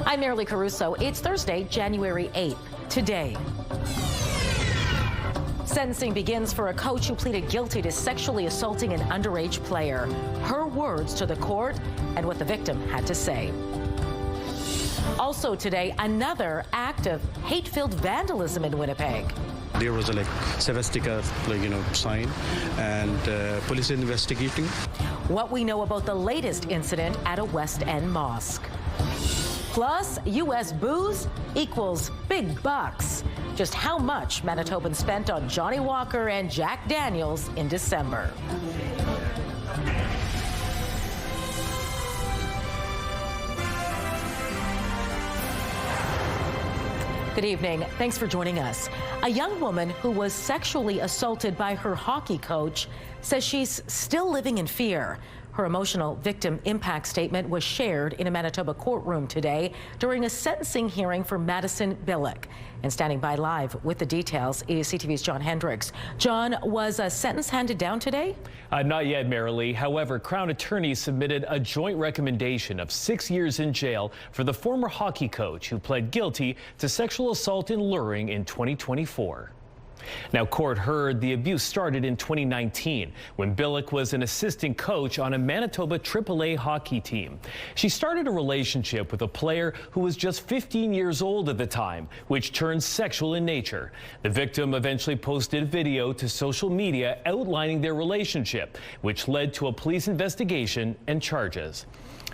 I'm Marilee Caruso. It's Thursday, January 8th. Today, sentencing begins for a coach who pleaded guilty to sexually assaulting an underage player. Her words to the court and what the victim had to say. Also today, another act of hate-filled vandalism in Winnipeg. There was a swastika, sign, and police investigating. What we know about the latest incident at a West End mosque. Plus, U.S. booze equals big bucks. Just how much Manitobans spent on Johnny Walker and Jack Daniels in December. Good evening. Thanks for joining us. A young woman who was sexually assaulted by her hockey coach says she's still living in fear. Her emotional victim impact statement was shared in a Manitoba courtroom today during a sentencing hearing for Madison Billick. And standing by live with the details is CTV's John Hendricks. John, was a sentence handed down today? Not yet, Marilee. However, Crown attorneys submitted a joint recommendation of 6 years in jail for the former hockey coach who pled guilty to sexual assault and luring in 2024. Now, court heard the abuse started in 2019 when Billick was an assistant coach on a Manitoba AAA hockey team. She started a relationship with a player who was just 15 years old at the time, which turned sexual in nature. The victim eventually posted a video to social media outlining their relationship, which led to a police investigation and charges.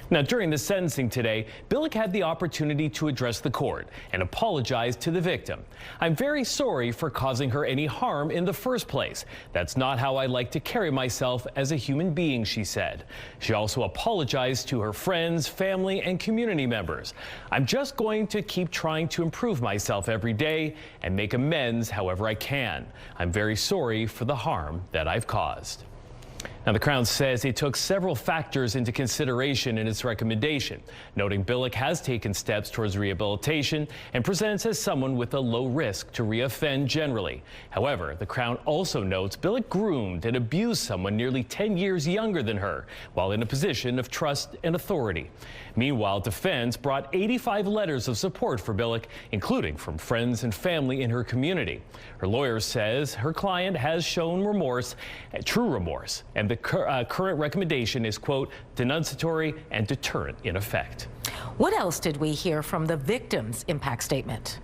Now, during the sentencing today, Billick had the opportunity to address the court and apologize to the victim. "I'm very sorry for causing her any harm in the first place. That's not how I like to carry myself as a human being," she said. She also apologized to her friends, family, and community members. "I'm just going to keep trying to improve myself every day and make amends however I can. I'm very sorry for the harm that I've caused." Now, the Crown says it took several factors into consideration in its recommendation, noting Billick has taken steps towards rehabilitation and presents as someone with a low risk to reoffend generally. However, the Crown also notes Billick groomed and abused someone nearly 10 years younger than her while in a position of trust and authority. Meanwhile, defense brought 85 letters of support for Billick, including from friends and family in her community. Her lawyer says her client has shown remorse, true remorse, and the current recommendation is, quote, denunciatory and deterrent in effect. What else did we hear from the victim's impact statement?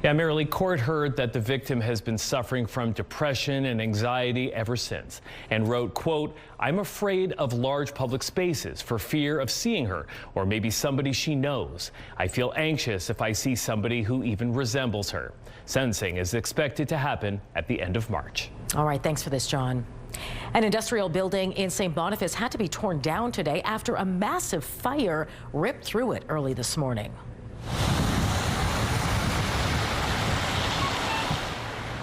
Yeah, Marilee, court heard that the victim has been suffering from depression and anxiety ever since and wrote, quote, "I'm afraid of large public spaces for fear of seeing her or maybe somebody she knows. I feel anxious if I see somebody who even resembles her." Sentencing is expected to happen at the end of March. All right, thanks for this, John. An industrial building in St. Boniface had to be torn down today after a massive fire ripped through it early this morning.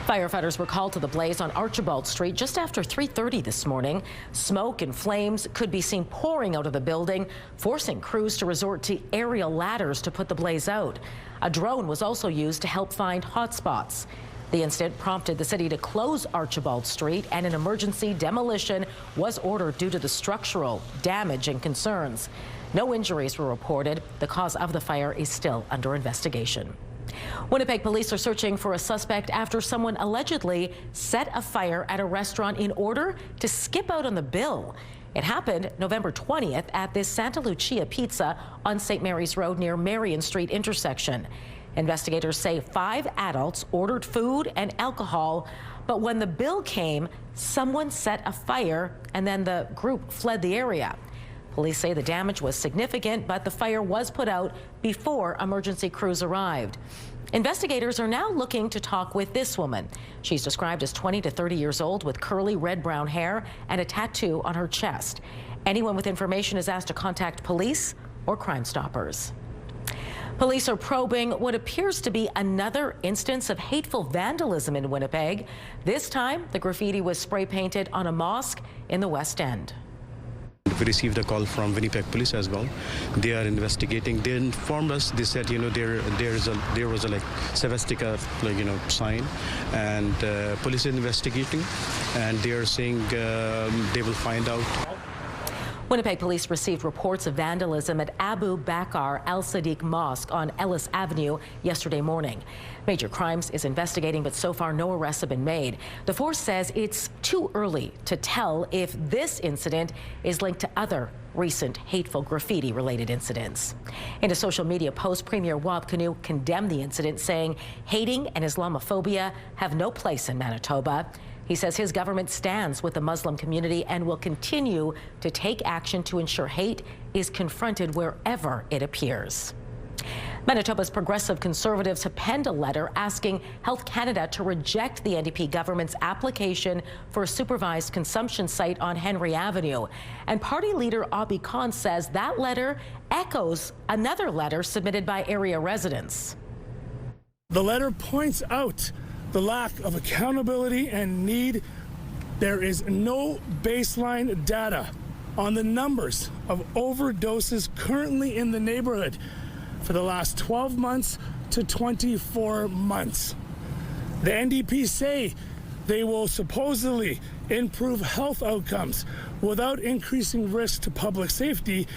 Firefighters were called to the blaze on Archibald Street just after 3:30 this morning. Smoke and flames could be seen pouring out of the building, forcing crews to resort to aerial ladders to put the blaze out. A drone was also used to help find hot spots. The incident prompted the city to close Archibald Street, and an emergency demolition was ordered due to the structural damage and concerns. No injuries were reported. The cause of the fire is still under investigation. Winnipeg police are searching for a suspect after someone allegedly set a fire at a restaurant in order to skip out on the bill. It happened November 20th at this Santa Lucia Pizza on St. Mary's Road near Marion Street intersection. Investigators say 5 adults ordered food and alcohol, but when the bill came, someone set a fire and then the group fled the area. Police say the damage was significant, but the fire was put out before emergency crews arrived. Investigators are now looking to talk with this woman. She's described as 20 to 30 years old with curly red-brown hair and a tattoo on her chest. Anyone with information is asked to contact police or Crime Stoppers. Police are probing what appears to be another instance of hateful vandalism in Winnipeg. This time, the graffiti was spray painted on a mosque in the West End. We received a call from Winnipeg police as well. They are investigating. They informed us. They said, there was a swastika, sign, and police is investigating, and they are saying they will find out. Winnipeg police received reports of vandalism at Abu Bakr al-Sadiq Mosque on Ellis Avenue yesterday morning. Major Crimes is investigating, but so far no arrests have been made. The force says it's too early to tell if this incident is linked to other recent hateful graffiti-related incidents. In a social media post, Premier Wab Kinew condemned the incident, saying hating and Islamophobia have no place in Manitoba. He says his government stands with the Muslim community and will continue to take action to ensure hate is confronted wherever it appears. Manitoba's progressive conservatives have penned a letter asking Health Canada to reject the NDP government's application for a supervised consumption site on Henry Avenue. And party leader Abhi Khan says that letter echoes another letter submitted by area residents. The letter points out the lack of accountability and need. There is no baseline data on the numbers of overdoses currently in the neighborhood for the last 12 months to 24 months. The NDP say they will supposedly improve health outcomes without increasing risk to public safety.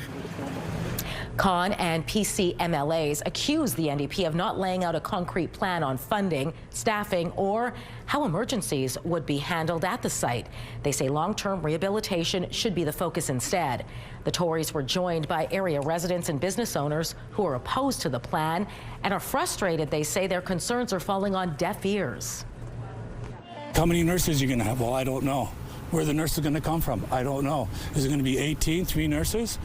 Khan and PC MLAs accuse the NDP of not laying out a concrete plan on funding, staffing, or how emergencies would be handled at the site. They say long-term rehabilitation should be the focus instead. The Tories were joined by area residents and business owners who are opposed to the plan and are frustrated. They say their concerns are falling on deaf ears. How many nurses are you going to have? Well, I don't know. Where are the nurses going to come from? I don't know. Is it going to be 18, 3 nurses?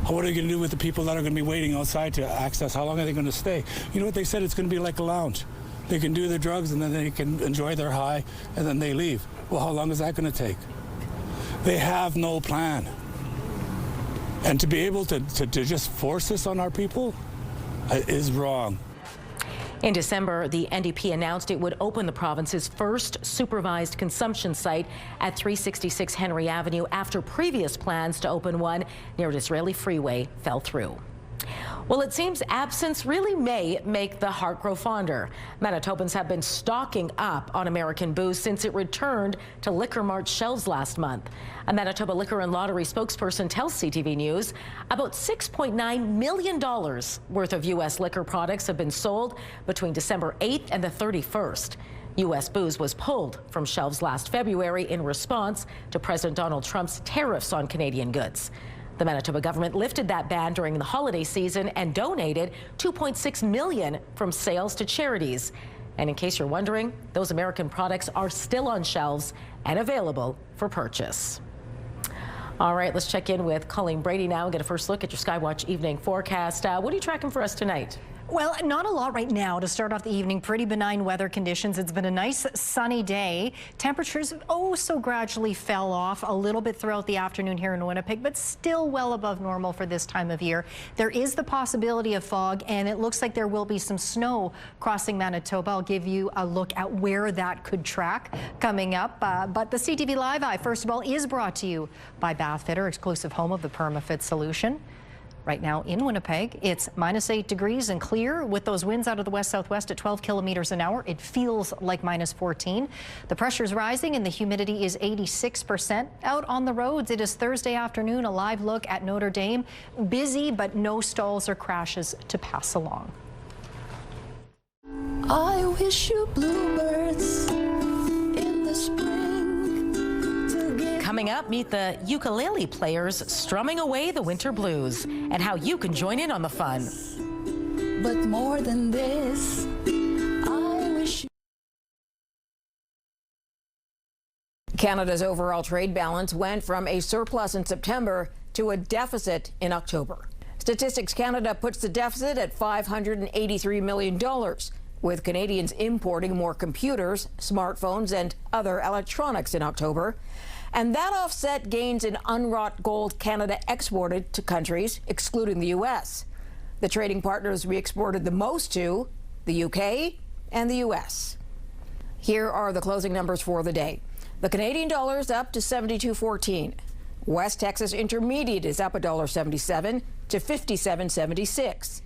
What are they going to do with the people that are going to be waiting outside to access? How long are they going to stay? You know what they said? It's going to be like a lounge. They can do their drugs and then they can enjoy their high and then they leave. Well, how long is that going to take? They have no plan. And to be able to just force this on our people is wrong. In December, the NDP announced it would open the province's first supervised consumption site at 366 Henry Avenue after previous plans to open one near an Israeli freeway fell through. Well, it seems absence really may make the heart grow fonder. Manitobans have been stocking up on American booze since it returned to Liquor Mart shelves last month. A Manitoba Liquor and Lottery spokesperson tells CTV News about $6.9 million worth of U.S. liquor products have been sold between December 8th and the 31st. U.S. booze was pulled from shelves last February in response to President Donald Trump's tariffs on Canadian goods. The Manitoba government lifted that ban during the holiday season and donated $2.6 million from sales to charities. And in case you're wondering, those American products are still on shelves and available for purchase. All right, let's check in with Colleen Brady now and get a first look at your Skywatch evening forecast. What are you tracking for us tonight? Well, not a lot right now to start off the evening. Pretty benign weather conditions. It's been a nice sunny day. Temperatures so gradually fell off a little bit throughout the afternoon here in Winnipeg, but still well above normal for this time of year. There is the possibility of fog, and it looks like there will be some snow crossing Manitoba. I'll give you a look at where that could track coming up. But the CTV Live Eye, first of all, is brought to you by Bathfitter, exclusive home of the PermaFit solution. Right now in Winnipeg, it's -8 degrees and clear with those winds out of the west-southwest at 12 kilometers an hour. It feels like -14. The pressure's rising and the humidity is 86%. Out on the roads, it is Thursday afternoon. A live look at Notre Dame. Busy, but no stalls or crashes to pass along. I wish you bluebirds in the spring. Coming up, meet the ukulele players strumming away the winter blues and how you can join in on the fun. But more than this, I wish. Canada's overall trade balance went from a surplus in September to a deficit in October. Statistics Canada puts the deficit at $583 million, with Canadians importing more computers, smartphones, and other electronics in October. And that offset gains in unwrought gold Canada exported to countries, excluding the U.S. The trading partners we exported the most to, the U.K. and the U.S. Here are the closing numbers for the day. The Canadian dollar is up to 72.14. West Texas Intermediate is up $1.77 to 57.76.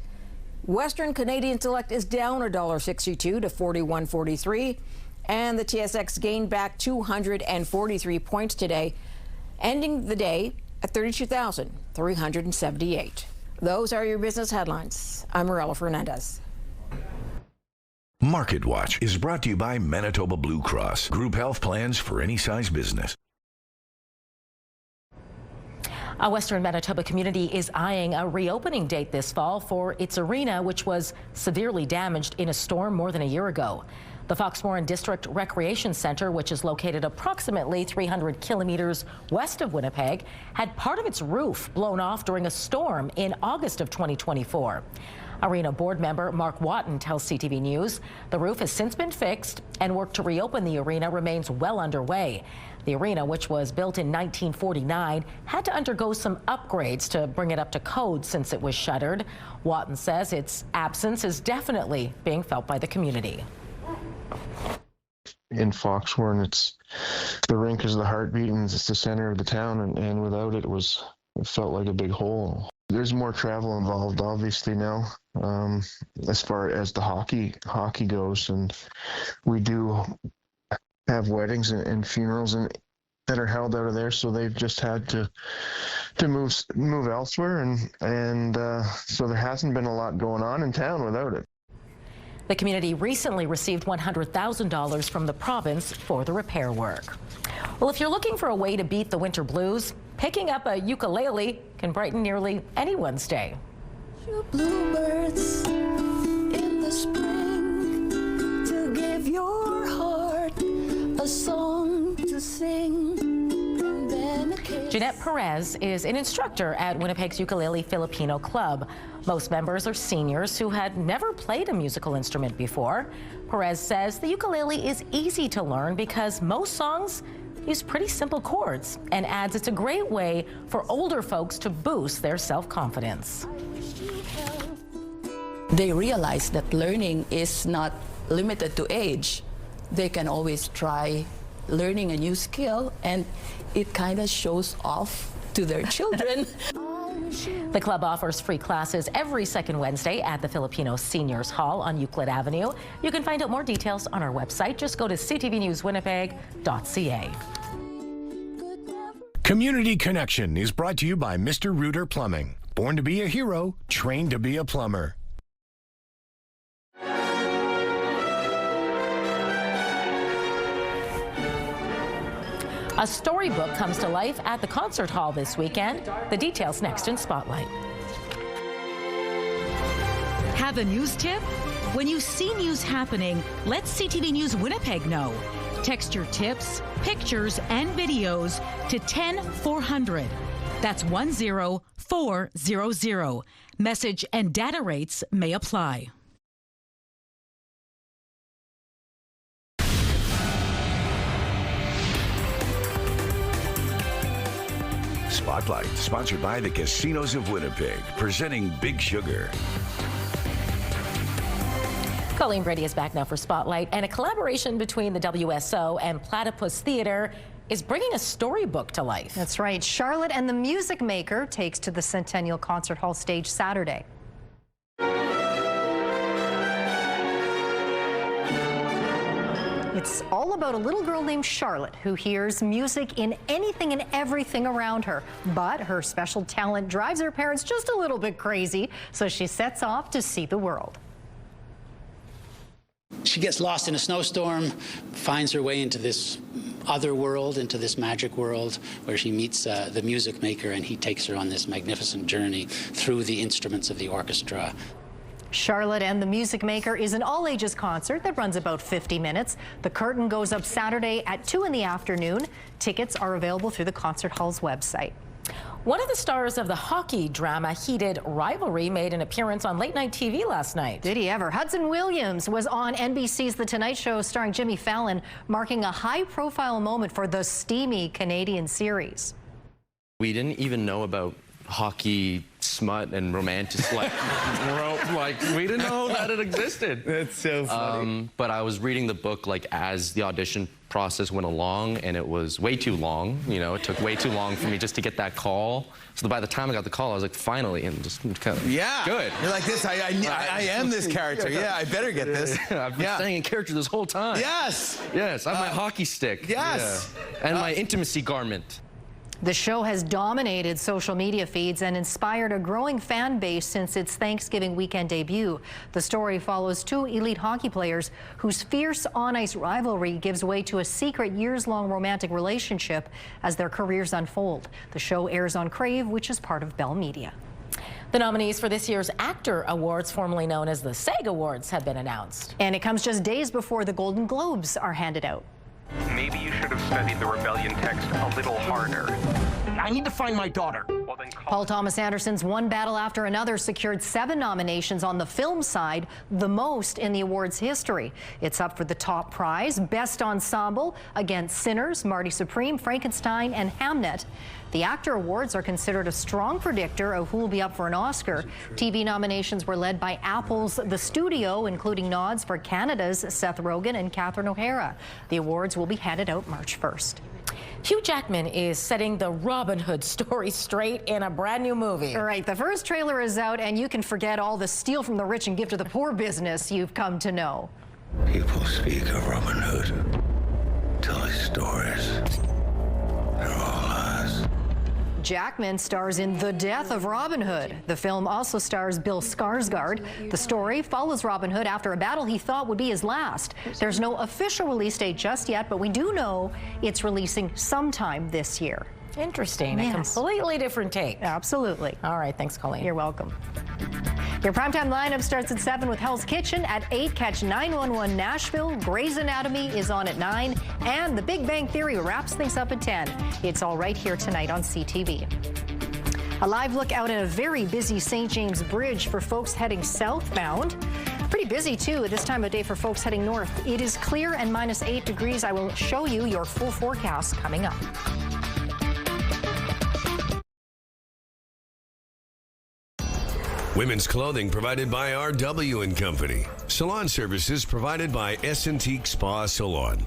Western Canadian Select is down $1.62 to 41.43. And the TSX gained back 243 points today, ending the day at 32,378. Those are your business headlines. I'm Morella Fernandez. Market Watch is brought to you by Manitoba Blue Cross. Group health plans for any size business. A Western Manitoba community is eyeing a reopening date this fall for its arena, which was severely damaged in a storm more than a year ago. The Foxmoran District Recreation Center, which is located approximately 300 kilometers west of Winnipeg, had part of its roof blown off during a storm in August of 2024. Arena board member Mark Watton tells CTV News the roof has since been fixed and work to reopen the arena remains well underway. The arena, which was built in 1949, had to undergo some upgrades to bring it up to code since it was shuttered. Watton says its absence is definitely being felt by the community. In Foxmoran, the rink is the heartbeat and it's the center of the town, and without it, it felt like a big hole. There's more travel involved, obviously, now, as far as the hockey goes, and we do have weddings and funerals that are held out of there, so they've just had to move elsewhere, and so there hasn't been a lot going on in town without it. The community recently received $100,000 from the province for the repair work. Well, if you're looking for a way to beat the winter blues, picking up a ukulele can brighten nearly anyone's day. Bluebirds in the spring to give your heart a song to sing. Jeanette Perez is an instructor at Winnipeg's Ukulele Filipino Club. Most members are seniors who had never played a musical instrument before. Perez says the ukulele is easy to learn because most songs use pretty simple chords, and adds it's a great way for older folks to boost their self-confidence. They realize that learning is not limited to age. They can always try learning a new skill, and it kind of shows off to their children. The club offers free classes every second Wednesday at the Filipino Seniors Hall on Euclid Avenue. You can find out more details on our website. Just go to ctvnewswinnipeg.ca. Community Connection is brought to you by Mr. Reuter Plumbing. Born to be a hero, trained to be a plumber. A storybook comes to life at the concert hall this weekend. The details next in Spotlight. Have a news tip? When you see news happening, let CTV News Winnipeg know. Text your tips, pictures, and videos to 10400. That's 10400. Message and data rates may apply. Spotlight, sponsored by the Casinos of Winnipeg, presenting Big Sugar. Colleen Brady is back now for Spotlight, and a collaboration between the WSO and Platypus Theatre is bringing a storybook to life. That's right. Charlotte and the Music Maker takes to the Centennial Concert Hall stage Saturday. It's all about a little girl named Charlotte who hears music in anything and everything around her. But her special talent drives her parents just a little bit crazy, so she sets off to see the world. She gets lost in a snowstorm, finds her way into this other world, into this magic world, where she meets the music maker, and he takes her on this magnificent journey through the instruments of the orchestra. Charlotte and the Music Maker is an all-ages concert that runs about 50 minutes. The curtain goes up Saturday at 2 in the afternoon. Tickets are available through the concert hall's website. One of the stars of the hockey drama Heated Rivalry made an appearance on late-night TV last night. Did he ever? Hudson Williams was on NBC's The Tonight Show starring Jimmy Fallon, marking a high-profile moment for the steamy Canadian series. We didn't even know about hockey smut and romantic like we didn't know that it existed. That's so funny. But I was reading the book like as the audition process went along, and it was way too long. You know, it took way too long for me just to get that call. So by the time I got the call, I was like, finally, and just kind of good. You're like this. I am this character. Yeah, I better get this. I've been staying in character this whole time. Yes. Yes. I have my hockey stick. Yes. Yeah. And my intimacy garment. The show has dominated social media feeds and inspired a growing fan base since its Thanksgiving weekend debut. The story follows two elite hockey players whose fierce on-ice rivalry gives way to a secret years-long romantic relationship as their careers unfold. The show airs on Crave, which is part of Bell Media. The nominees for this year's Actor Awards, formerly known as the SAG Awards, have been announced. And it comes just days before the Golden Globes are handed out. Maybe you should have studied the rebellion text a little harder. I need to find my daughter. Well, then Paul Thomas Anderson's One Battle After Another secured 7 nominations on the film side, the most in the awards history. It's up for the top prize, Best Ensemble, against Sinners, Marty Supreme, Frankenstein, and Hamnet. The Actor Awards are considered a strong predictor of who will be up for an Oscar. TV nominations were led by Apple's The Studio, including nods for Canada's Seth Rogen and Catherine O'Hara. The awards will be handed out March 1st. Hugh Jackman is setting the Robin Hood story straight in a brand new movie. All right, the first trailer is out, and you can forget all the steal from the rich and give to the poor business you've come to know. People speak of Robin Hood, tell his stories. They're all lies. Jackman stars in The Death of Robin Hood. The film also stars Bill Skarsgård. The story follows Robin Hood after a battle he thought would be his last. There's no official release date just yet, but we do know it's releasing sometime this year. Interesting. Yes. A completely different take. Absolutely. All right. Thanks, Colleen. You're welcome. Your primetime lineup starts at 7 with Hell's Kitchen. At 8, catch 911 Nashville. Grey's Anatomy is on at 9. And The Big Bang Theory wraps things up at 10. It's all right here tonight on CTV. A live look out at a very busy St. James Bridge for folks heading southbound. Pretty busy, too, at this time of day for folks heading north. It is clear and minus 8 degrees. I will show you your full forecast coming up. Women's clothing provided by RW & Company. Salon services provided by S&Teak Spa Salon.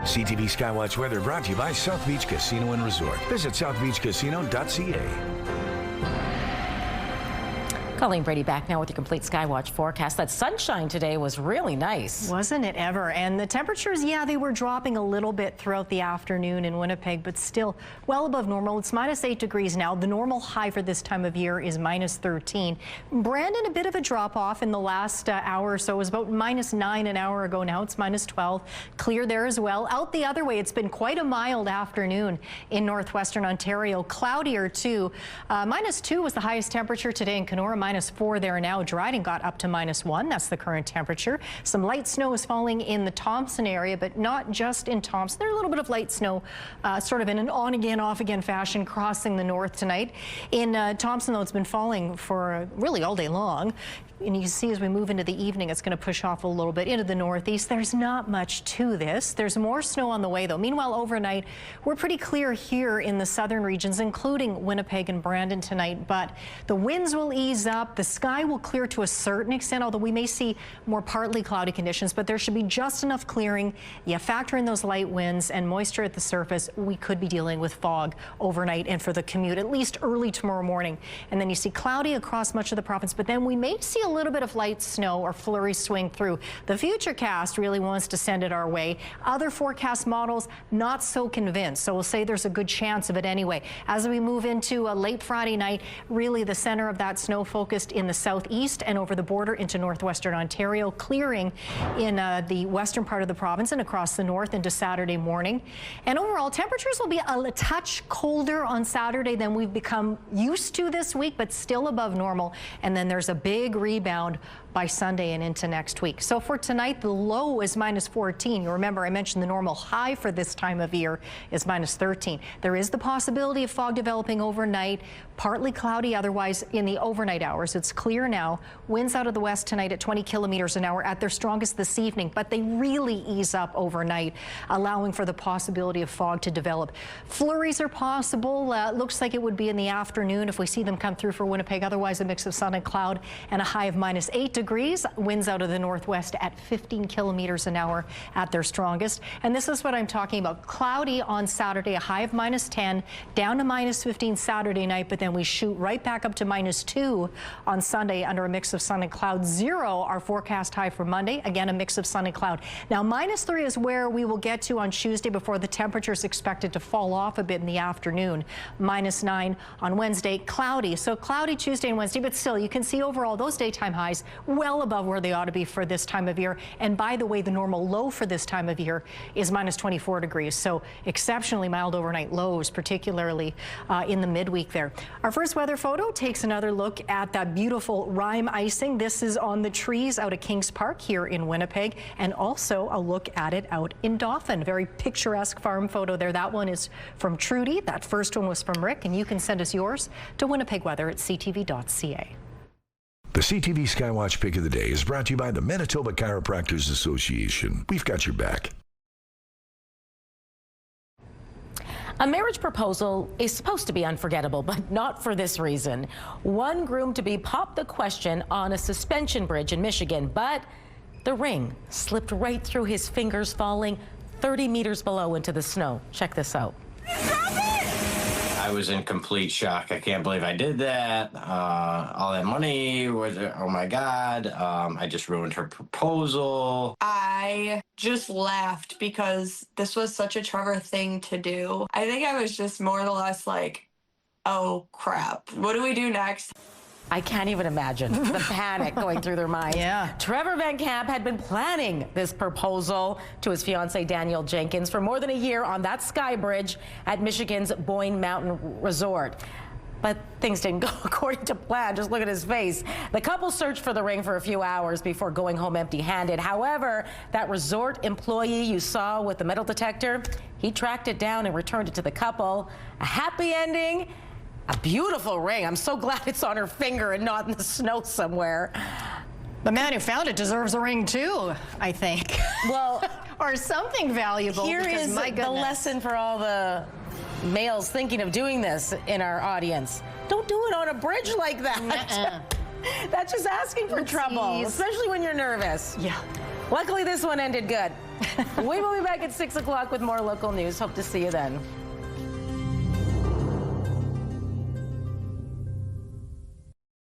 CTV Skywatch weather brought to you by South Beach Casino and Resort. Visit southbeachcasino.ca. Colleen Brady back now with your complete Skywatch forecast. That sunshine today was really nice. Wasn't it ever? And the temperatures, yeah, they were dropping a little bit throughout the afternoon in Winnipeg, but still well above normal. It's minus 8 degrees now. The normal high for this time of year is minus 13. Brandon, a bit of a drop off in the last hour or so. It was about minus 9 an hour ago. Now it's minus 12. Clear there as well. Out the other way, it's been quite a mild afternoon in northwestern Ontario. Cloudier too. Minus 2 was the highest temperature today in Kenora. Minus 4 there now. Dryden got up to minus 1. That's the current temperature. Some light snow is falling in the Thompson area, but not just in Thompson. There's a little bit of light snow sort of in an on-again, off-again fashion crossing the north tonight. In Thompson, though, it's been falling for really all day long. And you can see as we move into the evening, it's going to push off a little bit into the northeast. There's not much to this. There's more snow on the way, though. Meanwhile, overnight, we're pretty clear here in the southern regions, including Winnipeg and Brandon tonight. But the winds will ease up. The sky will clear to a certain extent, although we may see more partly cloudy conditions. But there should be just enough clearing. You factor in those light winds and moisture at the surface. We could be dealing with fog overnight and for the commute, at least early tomorrow morning. And then you see cloudy across much of the province. But then we may see a little bit of light snow or flurries swing through. The Futurecast really wants to send it our way. Other forecast models not so convinced, so we'll say there's a good chance of it anyway. As we move into a late Friday night, really the center of that snow focused in the southeast and over the border into northwestern Ontario, clearing in the western part of the province and across the north into Saturday morning. And overall, temperatures will be a touch colder on Saturday than we've become used to this week, but still above normal. And then there's a big rebound by Sunday and into next week. So for tonight, the low is minus 14. You remember I mentioned the normal high for this time of year is minus 13. There is the possibility of fog developing overnight, partly cloudy otherwise in the overnight hours. It's clear now. Winds out of the west tonight at 20 kilometers an hour at their strongest this evening, but they really ease up overnight, allowing for the possibility of fog to develop. Flurries are possible. Looks like it would be in the afternoon if we see them come through for Winnipeg. Otherwise, a mix of sun and cloud and a high of minus 8 degrees. degrees. Winds out of the northwest at 15 kilometers an hour at their strongest. And this is what I'm talking about. Cloudy on Saturday, a high of -10, down to -15 Saturday night, but then we shoot right back up to -2 on Sunday under a mix of sun and cloud. 0, our forecast high for Monday. Again, a mix of sun and cloud. Now, -3 is where we will get to on Tuesday before the temperature is expected to fall off a bit in the afternoon. -9 on Wednesday, cloudy. So cloudy Tuesday and Wednesday, but still you can see overall those daytime highs well above where they ought to be for this time of year. And by the way, the normal low for this time of year is -24 degrees. So exceptionally mild overnight lows, particularly in the midweek there. Our first weather photo takes another look at that beautiful rime icing. This is on the trees out at Kings Park here in Winnipeg, and also a look at it out in Dauphin. Very picturesque farm photo there. That one is from Trudy. That first one was from Rick, and you can send us yours to winnipegweather@ctv.ca. The CTV Skywatch Pick of the Day is brought to you by the Manitoba Chiropractors Association. We've got your back. A marriage proposal is supposed to be unforgettable, but not for this reason. One groom-to-be popped the question on a suspension bridge in Michigan, but the ring slipped right through his fingers, falling 30 meters below into the snow. Check this out. I was in complete shock. I can't believe I did that. All that money, oh my God. I just ruined her proposal. I just laughed because this was such a Trevor thing to do. I think I was just more or less like, oh crap, what do we do next? I can't even imagine the panic going through their minds. Yeah. Trevor Van Camp had been planning this proposal to his fiancée Danielle Jenkins for more than a year on that sky bridge at Michigan's Boyne Mountain Resort. But things didn't go according to plan. Just look at his face. The couple searched for the ring for a few hours before going home empty-handed. However, that resort employee you saw with the metal detector, he tracked it down and returned it to the couple. A happy ending. A beautiful ring. I'm so glad it's on her finger and not in the snow somewhere. The man who found it deserves a ring too, I think. Well, or something valuable. Here is the lesson for all the males thinking of doing this in our audience. Don't do it on a bridge like that. That's just asking for trouble, especially when you're nervous. Yeah. Luckily, this one ended good. We will be back at 6 o'clock with more local news. Hope to see you then.